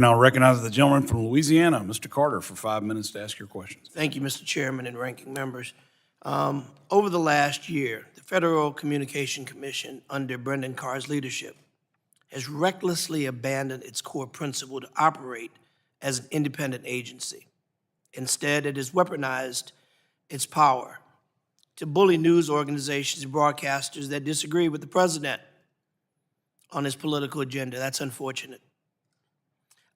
Now recognize the gentleman from Louisiana, Mr. Carter, for 5 minutes to ask your questions. Thank you, Mr. Chairman and ranking members. Over the last year, the Federal Communication Commission, under Brendan Carr's leadership, has recklessly abandoned its core principle to operate as an independent agency. Instead, it has weaponized its power to bully news organizations and broadcasters that disagree with the president on his political agenda. That's unfortunate.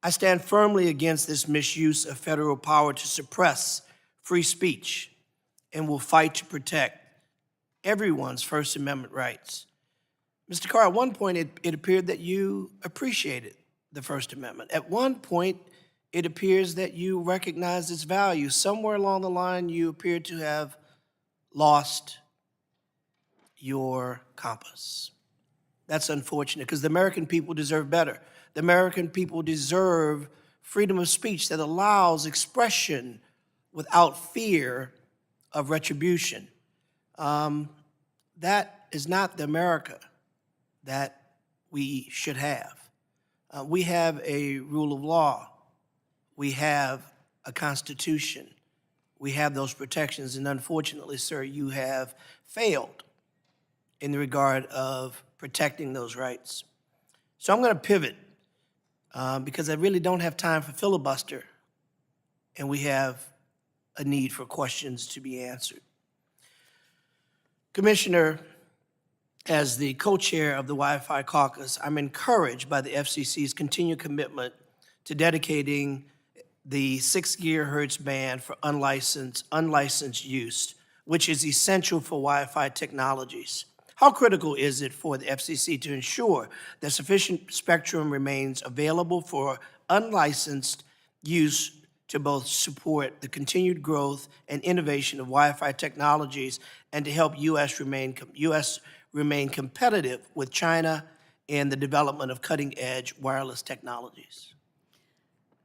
I stand firmly against this misuse of federal power to suppress free speech and will fight to protect everyone's First Amendment rights. Mr. Carr, at one point it appeared that you appreciated the First Amendment. At one point, it appears that you recognized its value. Somewhere along the line, you appear to have lost your compass. That's unfortunate because the American people deserve better. The American people deserve freedom of speech that allows expression without fear of retribution. That is not the America that we should have. We have a rule of law. We have a constitution. We have those protections, and unfortunately, sir, you have failed in the regard of protecting those rights. So I'm going to pivot because I really don't have time for filibuster, and we have a need for questions to be answered. Commissioner, as the co-chair of the Wi-Fi caucus, I'm encouraged by the FCC's continued commitment to dedicating the 6 gigahertz band for unlicensed use, which is essential for Wi-Fi technologies. How critical is it for the FCC to ensure that sufficient spectrum remains available for unlicensed use to both support the continued growth and innovation of Wi-Fi technologies and to help U.S. remain competitive with China in the development of cutting-edge wireless technologies?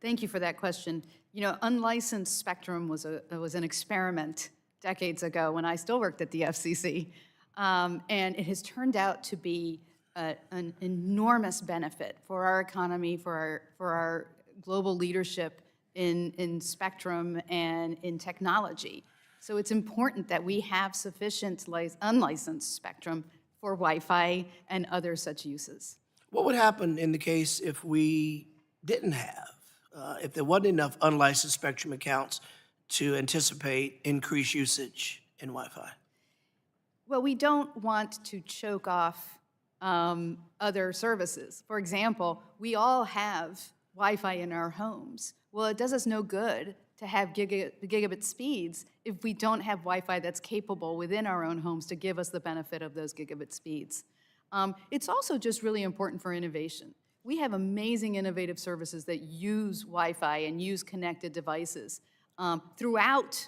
Thank you for that question. You know, unlicensed spectrum was an experiment decades ago when I still worked at the FCC. And it has turned out to be an enormous benefit for our economy, for our global leadership in spectrum and in technology. So it's important that we have sufficient unlicensed spectrum for Wi-Fi and other such uses. What would happen in the case if we didn't have, if there wasn't enough unlicensed spectrum accounts to anticipate increased usage in Wi-Fi? Well, we don't want to choke off other services. For example, we all have Wi-Fi in our homes. Well, it does us no good to have gigabit speeds if we don't have Wi-Fi that's capable within our own homes to give us the benefit of those gigabit speeds. It's also just really important for innovation. We have amazing innovative services that use Wi-Fi and use connected devices throughout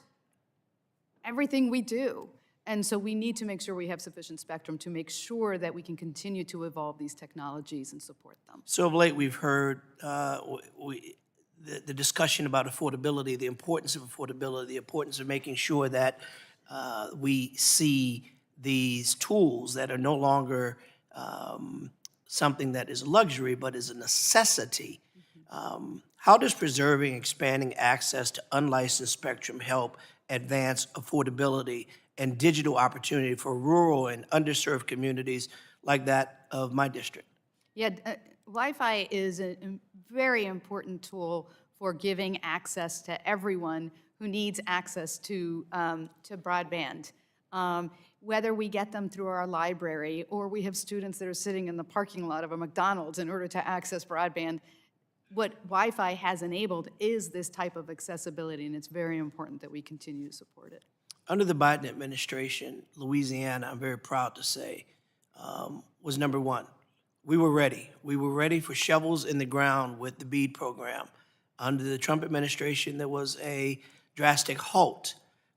everything we do. And so we need to make sure we have sufficient spectrum to make sure that we can continue to evolve these technologies and support them. So of late, we've heard the discussion about affordability, the importance of affordability, the importance of making sure that we see these tools that are no longer something that is a luxury, but is a necessity. How does preserving, expanding access to unlicensed spectrum help advance affordability and digital opportunity for rural and underserved communities like that of my district? Yeah, Wi-Fi is a very important tool for giving access to everyone who needs access to broadband. Whether we get them through our library or we have students that are sitting in the parking lot of a McDonald's in order to access broadband, what Wi-Fi has enabled is this type of accessibility, and it's very important that we continue to support it. Under the Biden administration, Louisiana, I'm very proud to say, was number one. We were ready. We were ready for shovels in the ground with the BEAD program. Under the Trump administration, there was a drastic halt.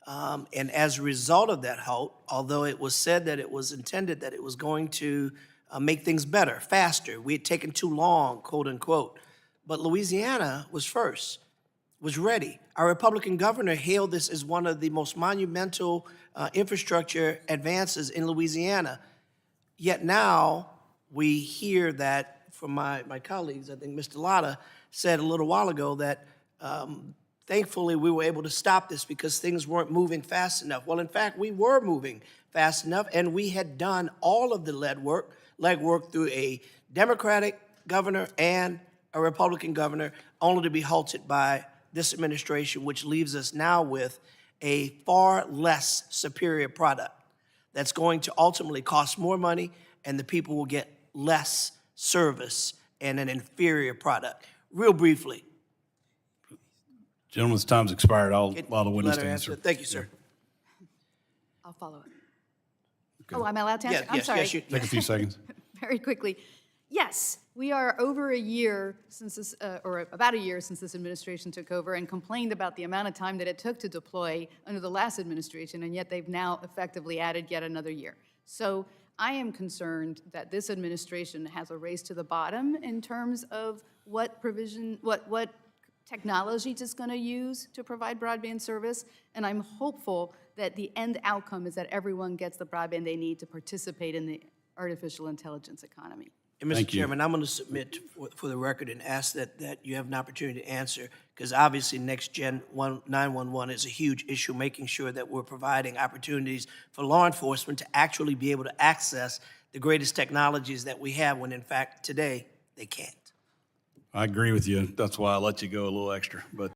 And as a result of that halt, although it was said that it was intended that it was going to make things better, faster, we had taken too long, quote unquote, but Louisiana was first, was ready. Our Republican governor hailed this as one of the most monumental infrastructure advances in Louisiana. Yet now we hear that from my colleagues, I think Mr. Latta, said a little while ago that thankfully we were able to stop this because things weren't moving fast enough. Well, in fact, we were moving fast enough, and we had done all of the legwork through a Democratic governor and a Republican governor, only to be halted by this administration, which leaves us now with a far less superior product that's going to ultimately cost more money, and the people will get less service and an inferior product. Real briefly. Gentleman's time's expired. I'll allow the witness Let to her answer. Thank you, sir. I'll follow up. Oh, am I allowed to answer? I'm sorry. Yes, Take a few seconds. Very quickly. Yes, we are over a year since this, or about a year since this administration took over and complained about the amount of time that it took to deploy under the last administration, and yet they've now effectively added yet another year. So I am concerned that this administration has a race to the bottom in terms of what provision, what technology it's going to use to provide broadband service, and I'm hopeful that the end outcome is that everyone gets the broadband they need to participate in the artificial intelligence economy. And Mr. Chairman, I'm going to submit for the record and ask that you have an opportunity to answer, because obviously Next Gen 911 is a huge issue, making sure that we're providing opportunities for law enforcement to actually be able to access the greatest technologies that we have, when in fact today they can't. I agree with you. That's why I let you go a little extra, but